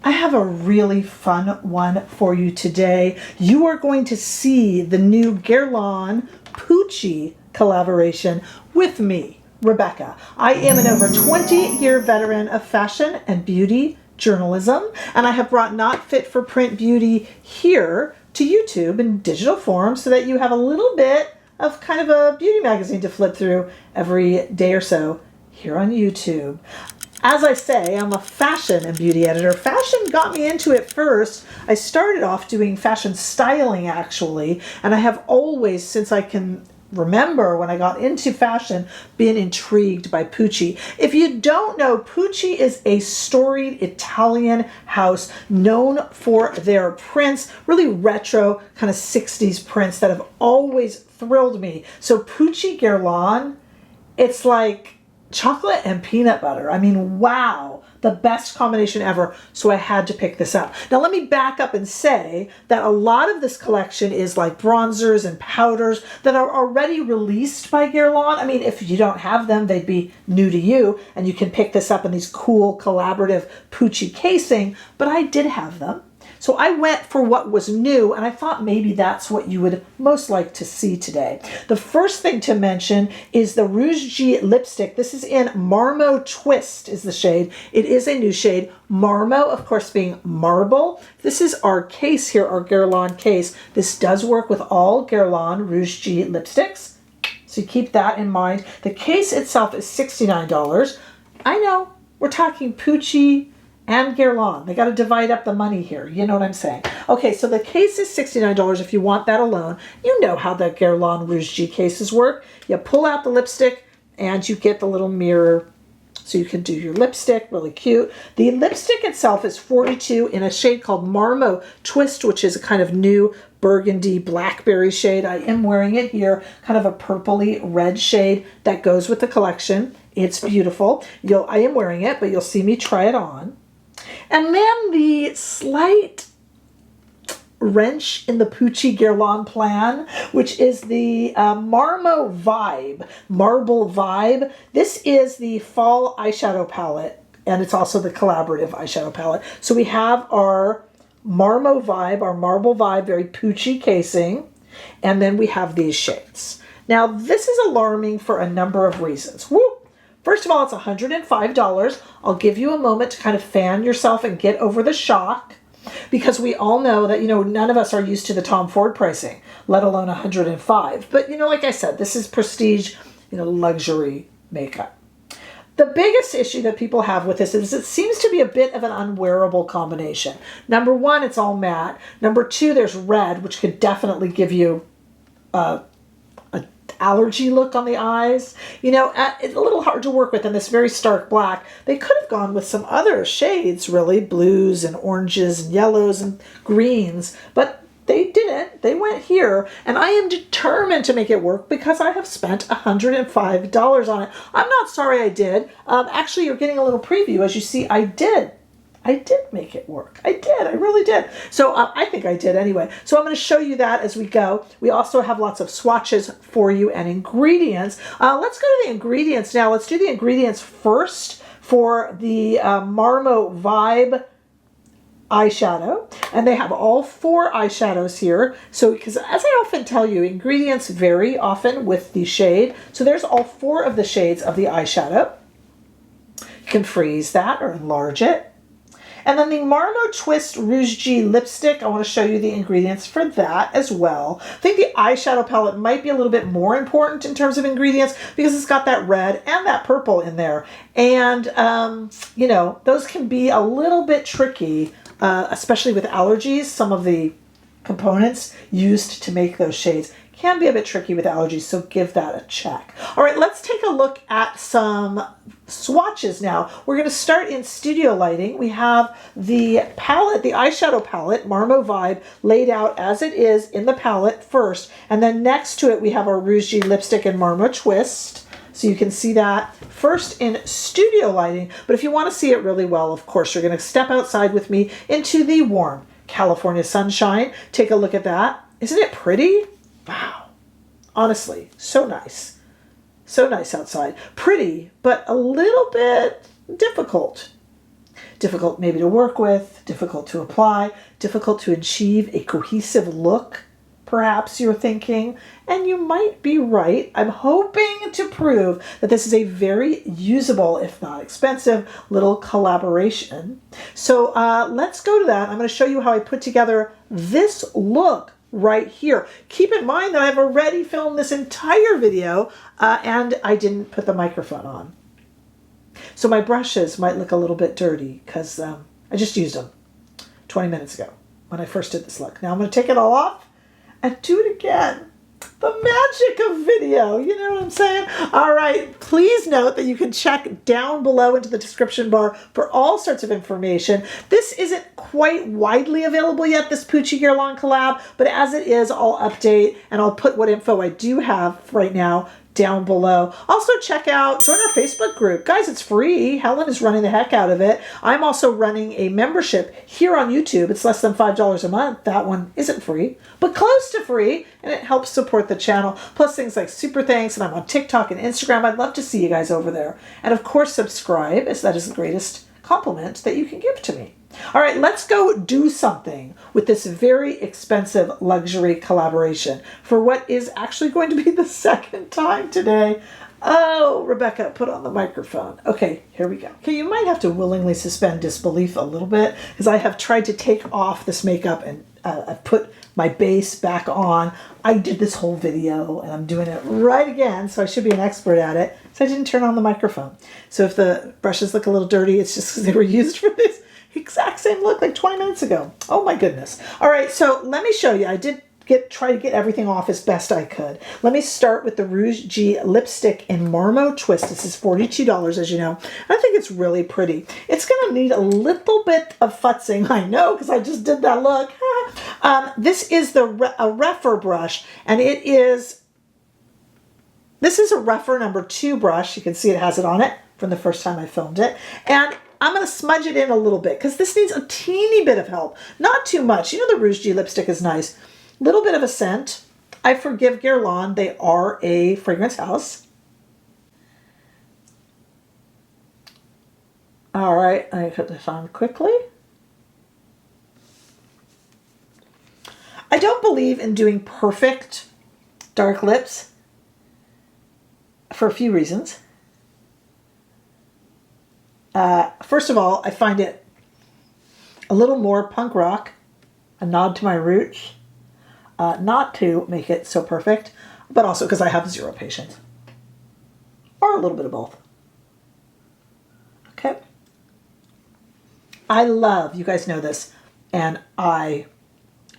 I have a really fun one for you today. You are going to see the new Guerlain Pucci collaboration with me, Rebecca. I am an over 20-year veteran of fashion and beauty journalism, and I have brought Not Fit for Print Beauty here to YouTube in digital form so that you have a little bit of kind of a beauty magazine to flip through every day or so here on YouTube. As I say, I'm a fashion and beauty editor. Fashion got me into it first. I started off doing fashion styling actually, and I have always, since I can remember when I got into fashion, been intrigued by Pucci. If you don't know, Pucci is a storied Italian house known for their prints, really retro kind of 60s prints that have always thrilled me. So Pucci Guerlain, it's like chocolate and peanut butter. I mean, wow, the best combination ever. So I had to pick this up. Now let me back up and say that a lot of this collection is like bronzers and powders that are already released by Guerlain. I mean, if you don't have them, they'd be new to you, and you can pick this up in these cool collaborative Pucci casing, but I did have them. So I went for what was new, and I thought maybe that's what you would most like to see today. The first thing to mention is the Rouge G lipstick. This is in Marmo Twist is the shade. It is a new shade. Marmo, of course, being marble. This is our case here, our Guerlain case. This does work with all Guerlain Rouge G lipsticks, so keep that in mind. The case itself is $69. I know, we're talking Pucci and Guerlain. They got to divide up the money here. You know what I'm saying? Okay, so the case is $69 if you want that alone. You know how the Guerlain Rouge G cases work. You pull out the lipstick and you get the little mirror so you can do your lipstick. Really cute. The lipstick itself is $42 in a shade called Marmo Twist, which is a kind of new burgundy blackberry shade. I am wearing it here, kind of a purpley red shade that goes with the collection. It's beautiful. I am wearing it, but you'll see me try it on. And then the slight wrench in the Pucci Guerlain plan, which is the Marmo Vibe, Marble Vibe. This is the fall eyeshadow palette, and it's also the collaborative eyeshadow palette. So we have our Marmo Vibe, our Marble Vibe, very Pucci casing, and then we have these shades. Now, this is alarming for a number of reasons. Woo! First of all, it's $105. I'll give you a moment to kind of fan yourself and get over the shock, because we all know that, none of us are used to the Tom Ford pricing, let alone $105. But, like I said, this is prestige, luxury makeup. The biggest issue that people have with this is it seems to be a bit of an unwearable combination. Number one, it's all matte. Number two, there's red, which could definitely give you a allergy look on the eyes. It's a little hard to work with in this very stark black. They could have gone with some other shades, really, blues and oranges and yellows and greens, but they didn't. They went here, and I am determined to make it work because I have spent $105 on it. I'm not sorry I did. Actually, you're getting a little preview. As you see, I did make it work. I did. I really did. So I think I did anyway. So I'm going to show you that as we go. We also have lots of swatches for you and ingredients. Let's go to the ingredients now. Let's do the ingredients first for the Marmo Vibe eyeshadow. And they have all 4 eyeshadows here. So, because as I often tell you, ingredients vary often with the shade. So there's all 4 of the shades of the eyeshadow. You can freeze that or enlarge it. And then the Marmo Twist Rouge G lipstick, I want to show you the ingredients for that as well. I think the eyeshadow palette might be a little bit more important in terms of ingredients because it's got that red and that purple in there. And, those can be a little bit tricky, especially with allergies. Some of the components used to make those shades can be a bit tricky with allergies, so give that a check. All right, let's take a look at some swatches now. We're going to start in studio lighting. We have the palette, the eyeshadow palette, Marmo Vibe, laid out as it is in the palette first, and then next to it we have our Rouge G lipstick and Marmo Twist. So you can see that first in studio lighting, but if you want to see it really well, of course, you're going to step outside with me into the warm California sunshine. Take a look at that. Isn't it pretty? Wow. Honestly, so nice. So nice outside. Pretty, but a little bit difficult. Difficult maybe to work with, difficult to apply, difficult to achieve a cohesive look, perhaps you're thinking, and you might be right. I'm hoping to prove that this is a very usable, if not expensive, little collaboration. So let's go to that. I'm going to show you how I put together this look right here. Keep in mind that I've already filmed this entire video and I didn't put the microphone on. So my brushes might look a little bit dirty because I just used them 20 minutes ago when I first did this look. Now I'm going to take it all off and do it again. The magic of video, you know what I'm saying? All right, please note that you can check down below into the description bar for all sorts of information. This isn't quite widely available yet, this Pucci Guerlain collab, but as it is, I'll update and I'll put what info I do have right now down below. Also join our Facebook group. Guys, it's free. Helen is running the heck out of it. I'm also running a membership here on YouTube. It's less than $5 a month. That one isn't free, but close to free, and it helps support the channel. Plus things like super thanks, and I'm on TikTok and Instagram. I'd love to see you guys over there. And of course, subscribe, as that is the greatest compliment that you can give to me. All right, let's go do something with this very expensive luxury collaboration for what is actually going to be the second time today. Oh, Rebecca, put on the microphone. Okay, here we go. Okay, you might have to willingly suspend disbelief a little bit because I have tried to take off this makeup and I've put my base back on. I did this whole video and I'm doing it right again, so I should be an expert at it. So I didn't turn on the microphone. So if the brushes look a little dirty, it's just because they were used for this exact same look like 20 minutes ago. Oh my goodness. All right, so let me show you. I did try to get everything off as best I could. Let me start with the Rouge G lipstick in Marmo Twist. This is $42, as you know. I think it's really pretty. It's going to need a little bit of futzing, I know, because I just did that look. This is a Rephr brush, and this is a Rephr number 2 brush. You can see it has it on it from the first time I filmed it. And I'm going to smudge it in a little bit because this needs a teeny bit of help. Not too much. You know the Rouge G lipstick is nice. Little bit of a scent. I forgive Guerlain. They are a fragrance house. All right, I put this on quickly. I don't believe in doing perfect dark lips for a few reasons. First of all, I find it a little more punk rock, a nod to my roots. Not to make it so perfect, but also because I have zero patience. Or a little bit of both. Okay. I love, you guys know this, an eye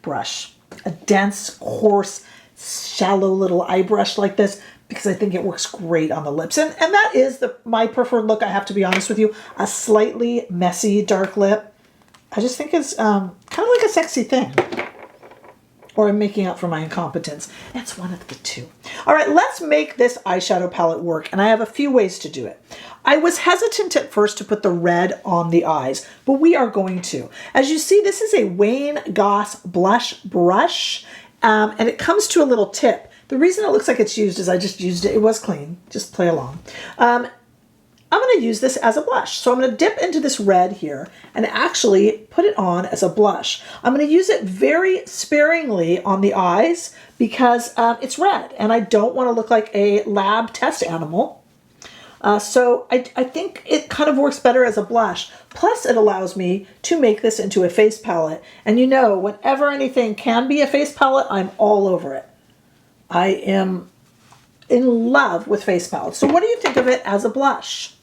brush. A dense, coarse, shallow little eye brush like this because I think it works great on the lips. And that is my preferred look, I have to be honest with you. A slightly messy dark lip. I just think it's kind of like a sexy thing. Or I'm making up for my incompetence. It's one of the two. All right, let's make this eyeshadow palette work, and I have a few ways to do it. I was hesitant at first to put the red on the eyes, but we are going to. As you see, this is a Wayne Goss blush brush, and it comes to a little tip. The reason it looks like it's used is I just used it. It was clean. Just play along. I'm going to use this as a blush. So I'm going to dip into this red here and actually put it on as a blush. I'm going to use it very sparingly on the eyes because it's red and I don't want to look like a lab test animal. So I think it kind of works better as a blush. Plus it allows me to make this into a face palette. And you know, whenever anything can be a face palette, I'm all over it. I am in love with face palettes. So what do you think of it as a blush?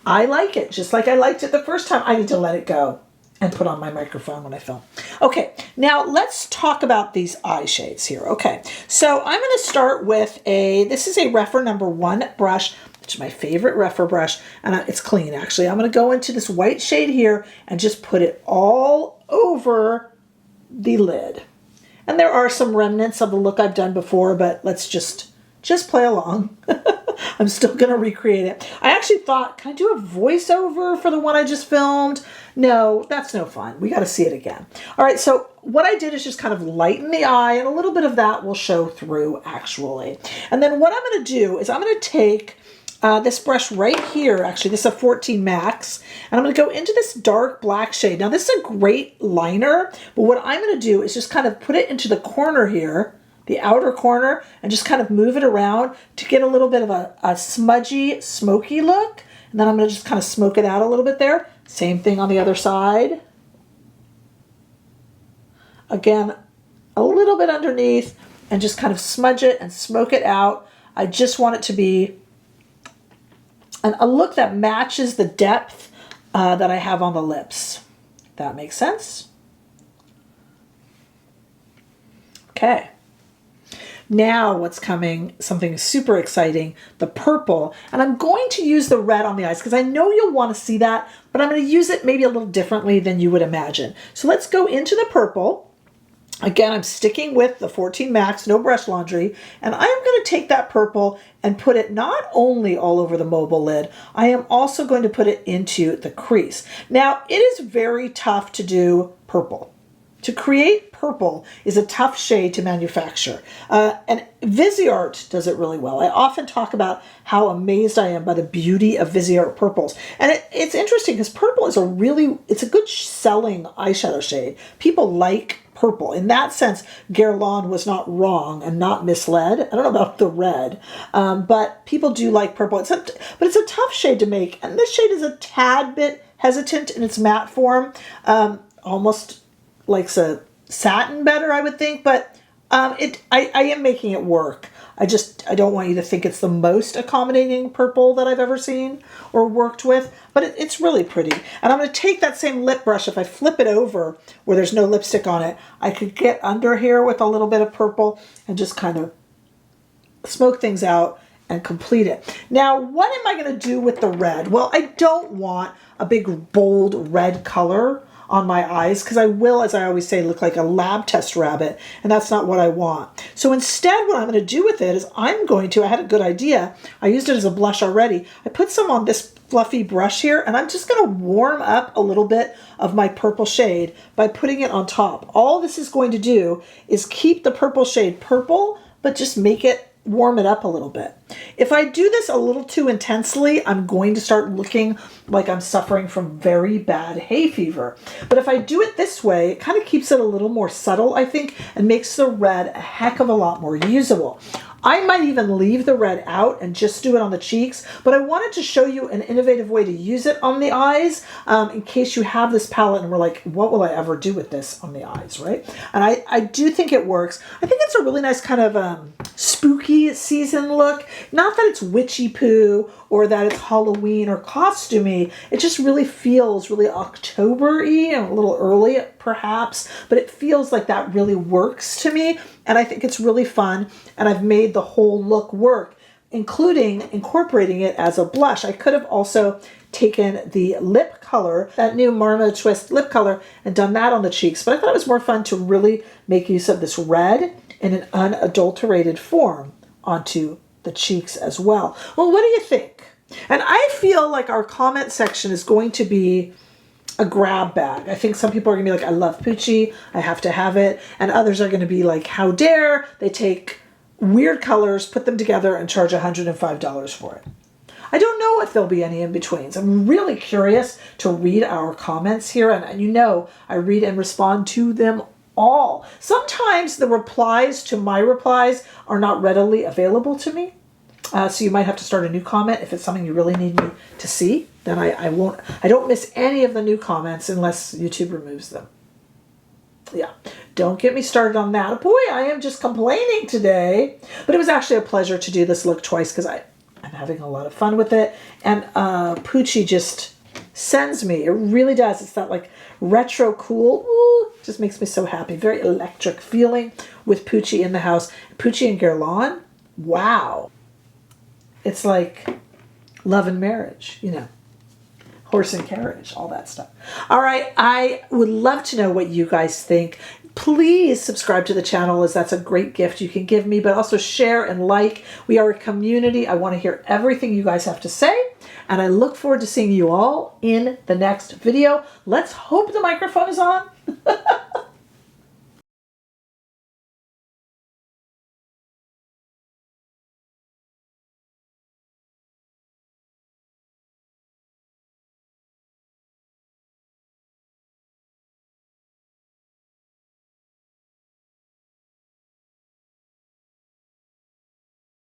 I like it, just like I liked it the first time. I need to let it go and put on my microphone when I film. Okay, now let's talk about these eye shades here. Okay, so I'm going to start with this is a Rephr number 1 brush, which is my favorite Rephr brush, and it's clean actually. I'm going to go into this white shade here and just put it all over the lid. And there are some remnants of the look I've done before, but let's just play along. I'm still going to recreate it. I actually thought, can I do a voiceover for the one I just filmed? No, that's no fun. We got to see it again. All right, so what I did is just kind of lighten the eye, and a little bit of that will show through actually. And then what I'm going to do is I'm going to take this brush right here, actually, this is a 14 Max, and I'm going to go into this dark black shade. Now, this is a great liner, but what I'm going to do is just kind of put it into the corner here, the outer corner, and just kind of move it around to get a little bit of a smudgy, smoky look. And then I'm going to just kind of smoke it out a little bit there. Same thing on the other side. Again, a little bit underneath, and just kind of smudge it and smoke it out. I just want it to be a look that matches the depth that I have on the lips. That makes sense? Okay. Now what's coming, something super exciting, the purple. And I'm going to use the red on the eyes because I know you'll want to see that, but I'm going to use it maybe a little differently than you would imagine. So let's go into the purple. Again, I'm sticking with the 14 Max, no brush laundry, and I'm going to take that purple and put it not only all over the mobile lid, I am also going to put it into the crease. Now, it is very tough to do purple. To create purple is a tough shade to manufacture, and Viseart does it really well. I often talk about how amazed I am by the beauty of Viseart purples, and it's interesting because purple is it's a good selling eyeshadow shade. People like purple. In that sense, Guerlain was not wrong and not misled. I don't know about the red, but people do like purple. But it's a tough shade to make, and this shade is a tad bit hesitant in its matte form, almost likes a satin better, I would think, but I am making it work. I don't want you to think it's the most accommodating purple that I've ever seen or worked with, but it's really pretty. And I'm going to take that same lip brush. If I flip it over where there's no lipstick on it, I could get under here with a little bit of purple and just kind of smoke things out and complete it. Now, what am I going to do with the red? Well, I don't want a big, bold red color on my eyes because I will, as I always say, look like a lab test rabbit, and that's not what I want. So instead, what I'm going to do with it is I had a good idea. I used it as a blush already. I put some on this fluffy brush here, and I'm just going to warm up a little bit of my purple shade by putting it on top. All this is going to do is keep the purple shade purple, but just warm it up a little bit. If I do this a little too intensely, I'm going to start looking like I'm suffering from very bad hay fever. But if I do it this way, it kind of keeps it a little more subtle, I think, and makes the red a heck of a lot more usable. I might even leave the red out and just do it on the cheeks, but I wanted to show you an innovative way to use it on the eyes in case you have this palette and we're like, what will I ever do with this on the eyes, right? And I do think it works. I think it's a really nice kind of spooky season look. Not that it's witchy poo or that it's Halloween or costumey. It just really feels really October-y, a little early perhaps, but it feels like that really works to me. And I think it's really fun. And I've made the whole look work, including incorporating it as a blush. I could have also taken the lip color, that new Marma Twist lip color, and done that on the cheeks. But I thought it was more fun to really make use of this red in an unadulterated form onto the cheeks as well. Well, what do you think? And I feel like our comment section is going to be a grab bag. I think some people are going to be like, I love Pucci, I have to have it. And others are going to be like, how dare they take weird colors, put them together, and charge $105 for it. I don't know if there'll be any in-betweens. I'm really curious to read our comments here. And you know, I read and respond to them all. Sometimes the replies to my replies are not readily available to me. So you might have to start a new comment if it's something you really need me to see. Then I don't miss any of the new comments unless YouTube removes them. Yeah, don't get me started on that. Boy, I am just complaining today. But it was actually a pleasure to do this look twice because I'm having a lot of fun with it. And Pucci just sends me. It really does. It's that like retro cool. Ooh, just makes me so happy. Very electric feeling with Pucci in the house. Pucci and Guerlain. Wow. It's like love and marriage, you know. Horse and carriage, all that stuff. All right, I would love to know what you guys think. Please subscribe to the channel, as that's a great gift you can give me, but also share and like. We are a community. I want to hear everything you guys have to say, and I look forward to seeing you all in the next video. Let's hope the microphone is on.